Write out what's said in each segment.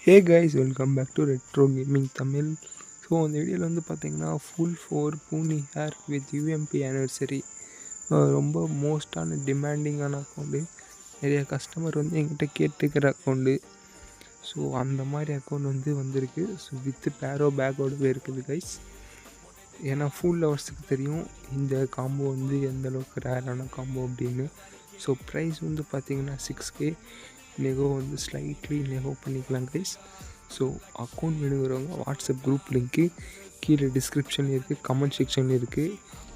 Hey guys, welcome back to retro gaming Tamil. So அந்த வீடியோவில் வந்து பார்த்தீங்கன்னா ஃபுல் 4 பூனி ஹேர் வித் யூஎம்பி ஆனிவர்சரி. ரொம்ப மோஸ்டான டிமாண்டிங்கான அக்கௌண்ட்டு. நிறைய கஸ்டமர் வந்து எங்கிட்ட கேட்டுக்கிற அக்கௌண்ட்டு. ஸோ அந்த மாதிரி அக்கௌண்ட் வந்து வந்திருக்கு. ஸோ வித் பேரோ பேக்கோடவே இருக்குது கைஸ். ஏன்னா ஃபுல் லவர்ஸுக்கு தெரியும் இந்த காம்போ வந்து எந்தளவுக்கு ரேரான காம்போ அப்படின்னு. ஸோ ப்ரைஸ் வந்து பார்த்திங்கன்னா 6K. நெகோ வந்து ஸ்லைட்லி நெகோ பண்ணிக்கலாம் கைஸ். ஸோ அக்கௌண்ட் வேணுங்கிறவங்க வாட்ஸ்அப் குரூப் லிங்க்கு கீழே டிஸ்கிரிப்ஷன்லேயும் இருக்குது, கமெண்ட் செக்ஷன்லேயும் இருக்குது.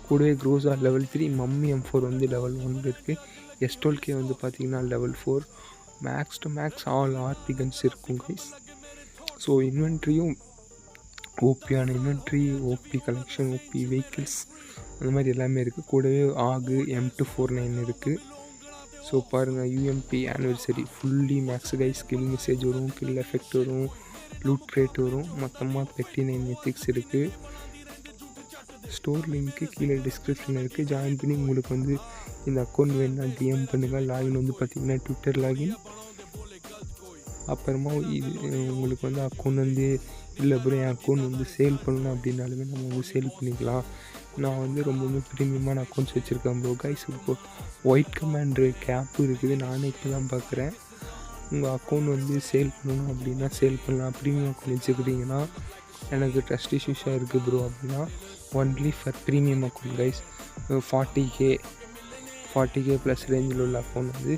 கூடவே க்ரோஸா லெவல் 3, மம்மி M4 வந்து லெவல் 1 இருக்குது. S12K வந்து பார்த்திங்கன்னா level 4. Max to max all RP guns இருக்கும் கைஸ். ஸோ இன்வென்ட்ரியும் ஓபியான inventory, OP collection, OP vehicles அந்த மாதிரி எல்லாமே இருக்குது. கூடவே ஆகு M249 இருக்குது. ஸோ பாருங்கள், UMP anniversary fully max guys. Kill message வரும், கில் எஃபெக்ட் வரும், லூட் ரேட் வரும். மொத்தமாக 39 மெத்திக்ஸ் இருக்குது. ஸ்டோர் லிங்க்கு கீழே டிஸ்கிரிப்ஷனில் இருக்குது. ஜாயின் பண்ணி உங்களுக்கு வந்து இந்த அக்கௌண்ட் வேணுன்னா டிஎம் பண்ணுங்கள். லாகின் வந்து பார்த்திங்கன்னா ட்விட்டர் லாகின். அப்புறமா இது உங்களுக்கு வந்து அக்கௌண்ட் வந்து இல்லை அப்புறம் என் அக்கௌண்ட் வந்து சேல் பண்ணணும் அப்படின்னாலுமே நம்ம வந்து சேல் பண்ணிக்கலாம். நான் வந்து ரொம்பவுமே ப்ரீமியமான அக்கௌண்ட்ஸ் வச்சுருக்கேன் ப்ரோ கைஸ். இப்போது ஒயிட் கமாண்டரு கேப்பு இருக்குது, நானே இப்போ தான் பார்க்குறேன். உங்கள் அக்கௌண்ட் வந்து சேல் பண்ணணும் அப்படின்னா சேல் பண்ணலாம். ப்ரீமியம் அக்கௌண்ட் வச்சுக்கிட்டிங்கன்னா எனக்கு ட்ரஸ்ட் இஷ்யூஸாக இருக்குது ப்ரோ அப்படின்னா only for premium account guys. 40K plus ரேஞ்சில் உள்ள அக்கௌண்ட் வந்து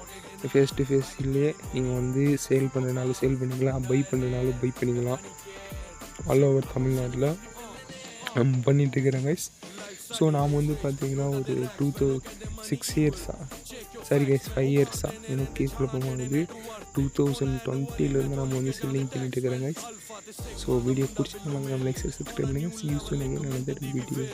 ஃபேஸ் டு ஃபேஸ் இல்லையே நீங்கள் வந்து சேல் பண்ணுறனாலும் சேல் பண்ணிக்கலாம், பை பண்ணுறனாலும் பை பண்ணிக்கலாம். ஆல் ஓவர் தமிழ்நாட்டில் பண்ணிகிட்ருக்கிறேன் கைஸ். ஸோ நாம் வந்து பார்த்திங்கன்னா ஒரு 6 இயர்ஸாக சாரி கைஸ் 5 இயர்ஸாக எனக்கு குழப்பமானது 2020 நம்ம வந்து செல்லிங் பண்ணிட்டு இருக்கிறோம் கைஸ். ஸோ வீடியோ பிடிச்சிருந்தாங்க லைக் சப்ஸ்கிரைப் பண்ணுங்கள். See you soon again another video.